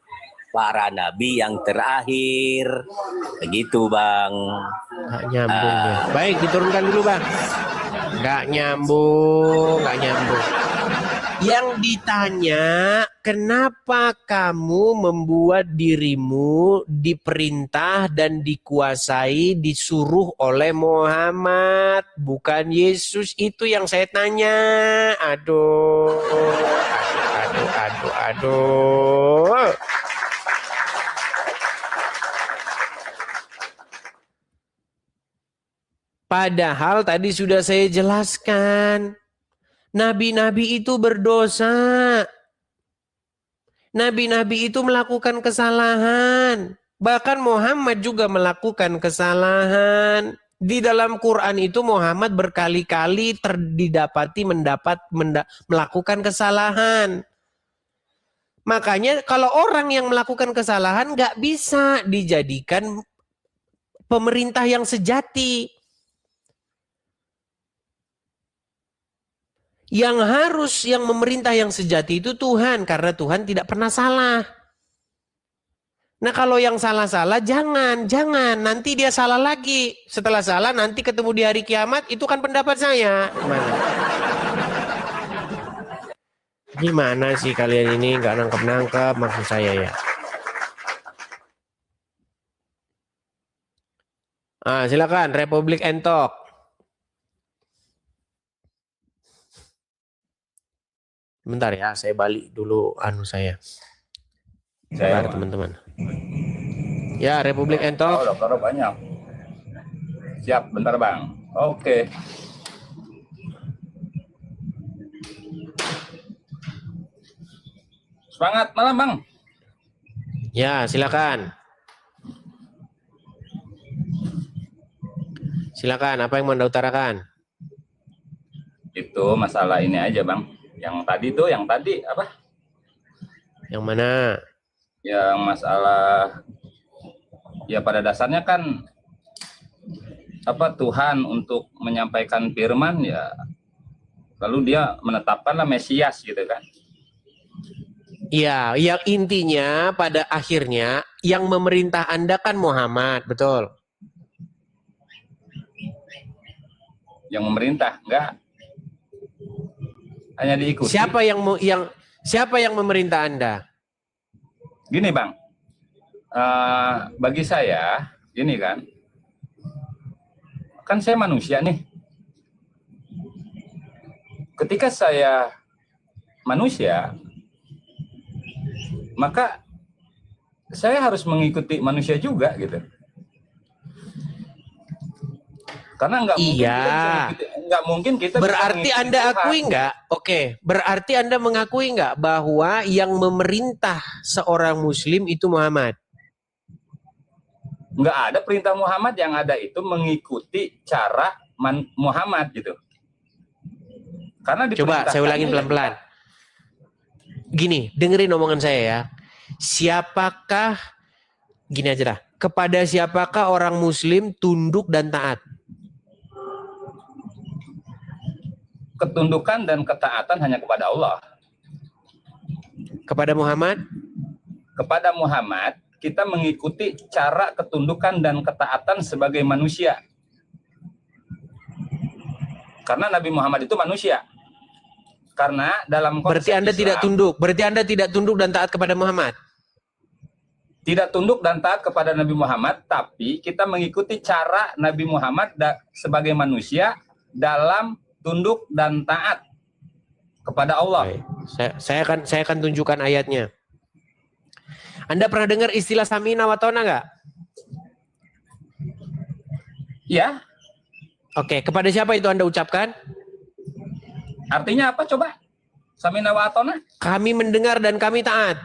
para nabi yang terakhir. Begitu bang. Nggak nyambung dia. Baik, diturunkan dulu bang. Nggak nyambung. Yang ditanya, kenapa kamu membuat dirimu diperintah dan dikuasai, disuruh oleh Muhammad, bukan Yesus? Itu yang saya tanya. Aduh. Padahal tadi sudah saya jelaskan. Nabi-nabi itu berdosa. Nabi-nabi itu melakukan kesalahan. Bahkan Muhammad juga melakukan kesalahan. Di dalam Quran itu Muhammad berkali-kali didapati melakukan kesalahan. Makanya kalau orang yang melakukan kesalahan nggak bisa dijadikan pemerintah yang sejati. Yang memerintah yang sejati itu Tuhan, karena Tuhan tidak pernah salah. Nah kalau yang salah-salah jangan, nanti dia salah lagi. Setelah salah nanti ketemu di hari kiamat, itu kan pendapat saya. Gimana sih kalian ini nggak nangkep maksud saya ya? Silakan Republik Entok. Bentar ya, saya balik dulu saya. Bentar teman-teman. Ya, Republik Entok. Oh, dokter banyak. Siap, bentar bang. Oke. Semangat malam bang. Ya, silakan. Silakan, apa yang mau Anda utarakan? Itu masalah ini aja bang. Yang tadi apa? Yang mana? Yang masalah ya pada dasarnya kan apa Tuhan untuk menyampaikan firman ya, lalu dia menetapkanlah Mesias gitu kan. Iya, yang intinya pada akhirnya yang memerintah Anda kan Muhammad, betul? Yang memerintah enggak, hanya diikuti. Siapa yang memerintah Anda? Gini bang, bagi saya gini kan saya manusia nih. Ketika saya manusia, maka saya harus mengikuti manusia juga gitu. Karena nggak mungkin kita berarti Anda akui nggak? Oke, berarti Anda mengakui nggak bahwa yang memerintah seorang Muslim itu Muhammad? Nggak ada perintah Muhammad, yang ada itu mengikuti cara Muhammad gitu. Karena coba saya ulangin pelan-pelan. Gini, dengerin omongan saya ya. Siapakah, gini aja dah. Kepada siapakah orang Muslim tunduk dan taat? Ketundukan dan ketaatan hanya kepada Allah. Kepada Muhammad? Kepada Muhammad, kita mengikuti cara ketundukan dan ketaatan sebagai manusia. Karena Nabi Muhammad itu manusia. Karena dalam konsep berarti Anda Islam, tidak tunduk dan taat kepada Muhammad? Tidak tunduk dan taat kepada Nabi Muhammad, tapi kita mengikuti cara Nabi Muhammad sebagai manusia dalam tunduk dan taat kepada Allah. Saya akan tunjukkan ayatnya. Anda pernah dengar istilah Samina wa Ta'na nggak? Ya. Oke, kepada siapa itu Anda ucapkan? Artinya apa coba? Samina wa Ta'na? Kami mendengar dan kami taat.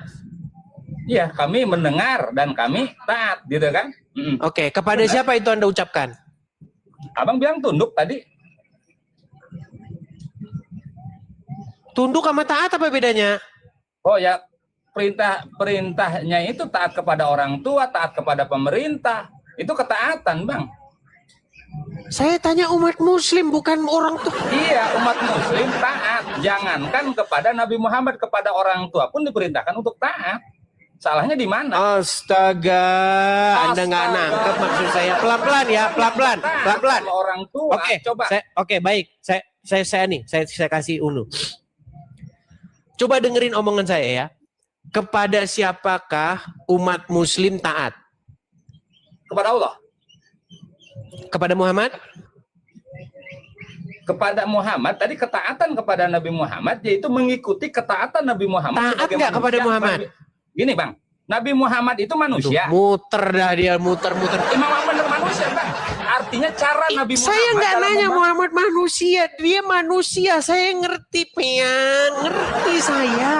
Iya, kami mendengar dan kami taat, gitu kan? Oke, kepada siapa itu Anda ucapkan? Abang bilang tunduk tadi. Tunduk sama taat apa bedanya? Oh ya, perintahnya itu taat kepada orang tua, taat kepada pemerintah. Itu ketaatan, Bang. Saya tanya umat muslim, bukan orang tua. Iya, umat muslim taat. Jangankan kepada Nabi Muhammad, kepada orang tua pun diperintahkan untuk taat. Salahnya di mana? Astaga, Anda nggak nangkep maksud saya. Pelan-pelan ya, pelan-pelan, pelan-pelan. Sama orang tua, Oke, coba. Oke, baik. Saya kasih unu. Coba dengerin omongan saya ya. Kepada siapakah umat muslim taat? Kepada Allah. Kepada Muhammad? Kepada Muhammad, tadi ketaatan kepada Nabi Muhammad, yaitu mengikuti ketaatan Nabi Muhammad. Taat sebagai nggak kepada manusia. Muhammad? Gini Bang, Nabi Muhammad itu manusia. Muter dah dia, muter-muter. Memang benar manusia Bang. Artinya cara Nabi Muhammad. Saya nggak dalam nanya Muhammad manusia, dia manusia. Saya ngerti, Pian, ngerti saya.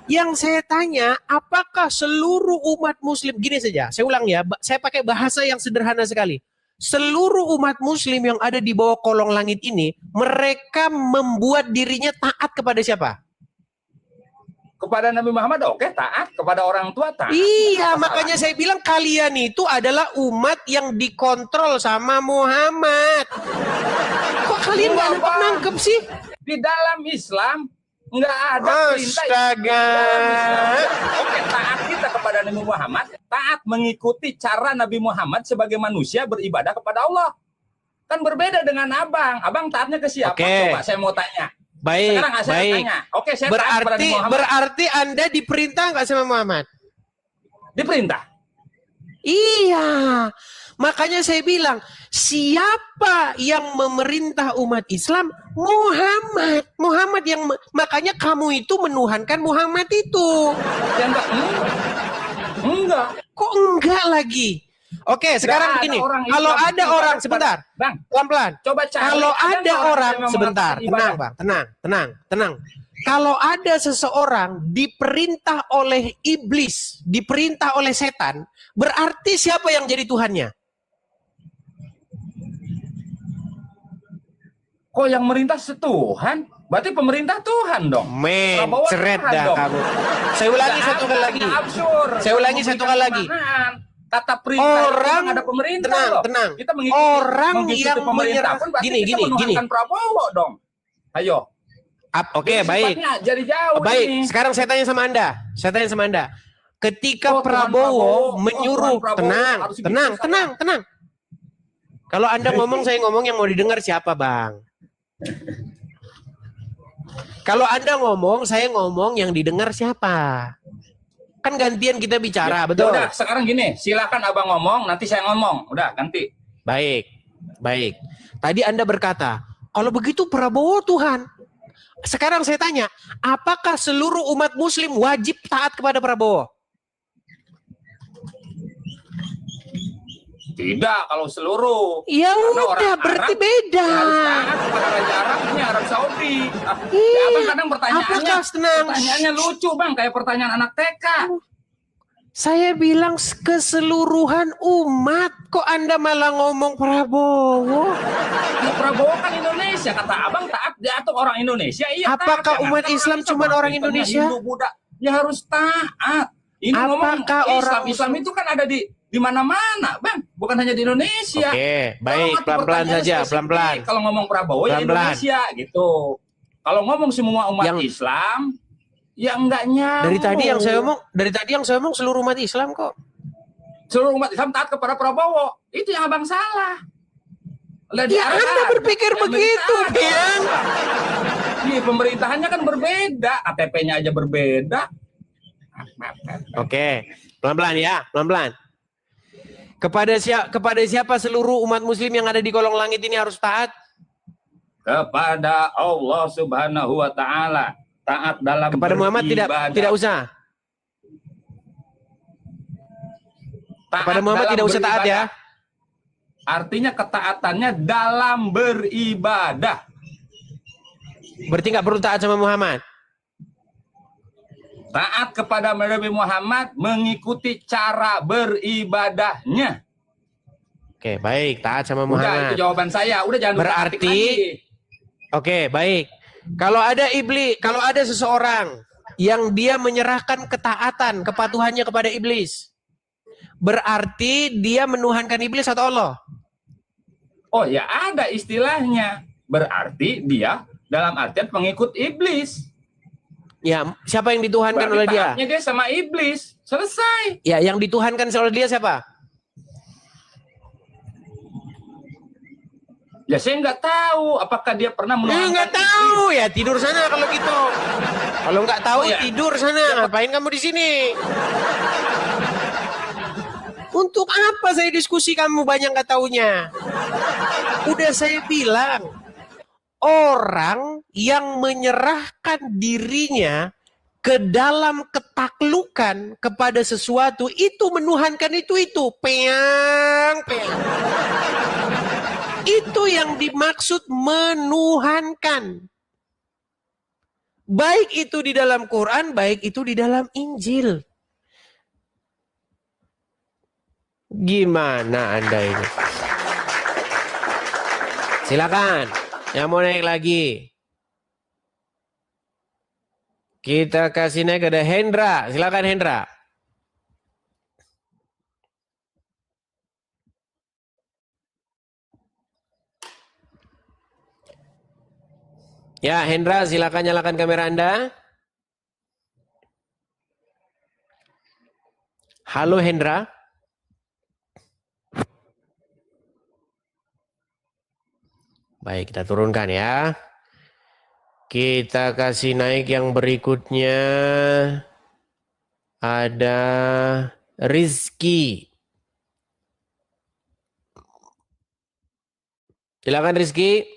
Yang saya tanya, apakah seluruh umat muslim, gini saja, saya ulang ya, saya pakai bahasa yang sederhana sekali. Seluruh umat muslim yang ada di bawah kolong langit ini, mereka membuat dirinya taat kepada siapa? Kepada Nabi Muhammad, oke, taat. Kepada orang tua, taat. Iya, makanya saya bilang kalian itu adalah umat yang dikontrol sama Muhammad. Kok kalian nggak nangkep sih? Di dalam Islam, nggak ada perintah. Astaga. Oke, taat kita kepada Nabi Muhammad, taat mengikuti cara Nabi Muhammad sebagai manusia beribadah kepada Allah. Kan berbeda dengan abang. Abang taatnya ke siapa? Oke. Coba saya mau tanya. Baik, Sekarang saya baik. tanya. Oke, saya taat kepada Nabi Muhammad. Berarti Anda diperintah nggak sama Muhammad? Diperintah. Iya. Makanya saya bilang, siapa yang memerintah umat Islam? Muhammad. Muhammad yang makanya kamu itu menuhankan Muhammad itu. Ya enggak. Kok enggak lagi? Oke, sekarang begini. Kalau ada orang sebentar, Bang, pelan-pelan. coba cari. Kalau ada orang yang sebentar, mengatakan tenang, ibadah. Bang, tenang. Kalau ada seseorang diperintah oleh iblis, diperintah oleh setan, berarti siapa yang jadi Tuhannya? Kok yang merintah Tuhan? Berarti pemerintah Tuhan dong. Prabowo Ceret Tuhan dah dong. kamu. Saya ulangi Nggak satu kali ada, lagi. absurd. Saya ulangi satu kali lagi. Kata perintah Orang itu ada pemerintah loh. tenang. Kita mengikuti, Orang mengikuti yang pemerintah menyerah pun berarti gini. kita menuhankan Prabowo dong. Ayo. Oke, baik. Sifatnya jadi jauh Baik, ini. sekarang saya tanya sama Anda. Ketika Oh, Tuhan Prabowo Prabowo. menyuruh, Oh, Tuhan Prabowo tenang. harus gitu, Tenang. Kalau Anda ngomong, saya ngomong, yang mau didengar siapa, Bang? Kalau Anda ngomong, saya ngomong, yang didengar siapa? Kan gantian kita bicara, betul? Udah, sekarang gini, silakan abang ngomong, nanti saya ngomong. Udah, ganti. Baik. Tadi Anda berkata, kalau begitu Prabowo Tuhan. Sekarang saya tanya, apakah seluruh umat muslim wajib taat kepada Prabowo? Tidak, kalau seluruh. Ya Karena udah, orang berarti Arab, beda. ya harus taat kepada Raja Arab, ini Arab Saudi. Iya. Ya, abang kadang pertanyaannya lucu bang, kayak pertanyaan anak TK. Saya bilang keseluruhan umat, kok Anda malah ngomong Prabowo? Ya, Prabowo kan Indonesia, kata abang taat diatur orang Indonesia. Iya. Apakah taat, umat kan Islam kita cuma bang, orang Kristen, Indonesia? Hindu, Buddha, ya harus taat. Ini ngomong Apakah orang Islam itu kan ada di mana-mana, bang, bukan hanya di Indonesia. Oke, baik, Kalau pelan-pelan pertanyaan saja, spesifik, pelan-pelan. Kalau ngomong Prabowo ya Pelan-pelan. Indonesia gitu. Kalau ngomong semua umat Islam, ya enggak nyambung. Dari tadi yang saya omong seluruh umat Islam kok. Seluruh umat Islam taat kepada Prabowo. Itu yang abang salah. Ya Anda berpikir begitu, Pian. Iya, pemerintahannya kan berbeda, KTP-nya aja berbeda. Oke, pelan-pelan ya, pelan-pelan. Kepada siapa seluruh umat muslim yang ada di kolong langit ini harus taat? Kepada Allah Subhanahu wa taala. Taat dalam Kepada Muhammad tidak usah. Kepada Muhammad tidak usah taat ya. Artinya ketaatannya dalam beribadah. Berarti nggak perlu taat sama Muhammad. Taat kepada Nabi Muhammad mengikuti cara beribadahnya. Oke, baik, taat sama Udah, Muhammad. itu jawaban saya. Udah jangan Berarti oke, baik. Kalau ada seseorang yang dia menyerahkan ketaatan, kepatuhannya kepada iblis, berarti dia menuhankan iblis atau Allah? Oh ya, ada istilahnya. Berarti dia dalam artian pengikut iblis. Ya, siapa yang dituhankan Berarti oleh dia? taatnya dia sama iblis. Selesai. Ya, yang dituhankan oleh dia siapa? Ya saya nggak tahu apakah dia pernah menuhankan Nggak tahu ya, tidur sana kalau gitu. Kalau nggak tahu Oh, ya. tidur sana. Ngapain kamu di sini? Untuk apa saya diskusi kamu banyak nggak taunya? Udah saya bilang, orang yang menyerahkan dirinya ke dalam ketaklukan kepada sesuatu itu menuhankan itu peang. Itu yang dimaksud menuhankan. Baik itu di dalam Quran, baik itu di dalam Injil. Gimana Anda ini? Silakan, yang mau naik lagi. Kita kasih naik ada Hendra. Silakan Hendra. Ya, Hendra, silakan nyalakan kamera Anda. Halo Hendra. Baik, kita turunkan ya. Kita kasih naik yang berikutnya. Ada Rizky. Silakan Rizky.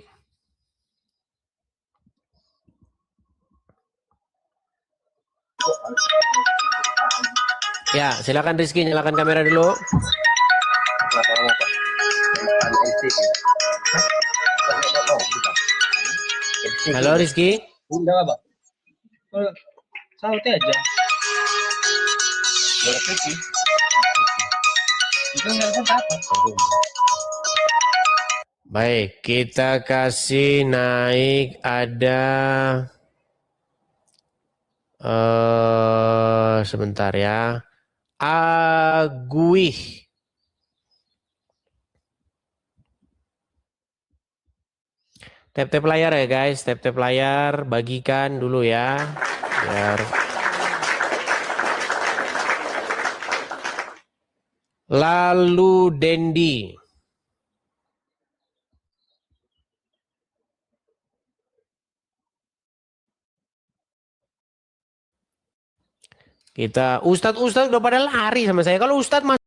Ya, silakan Rizky nyalakan kamera dulu. Halo Rizky. Baik, kita kasih naik ada sebentar ya. Aguih. Tap-tap layar ya guys, tap-tap layar, bagikan dulu ya. Biar lalu Dendi. Kita Ustadz udah pada lari sama saya. Kalau Ustadz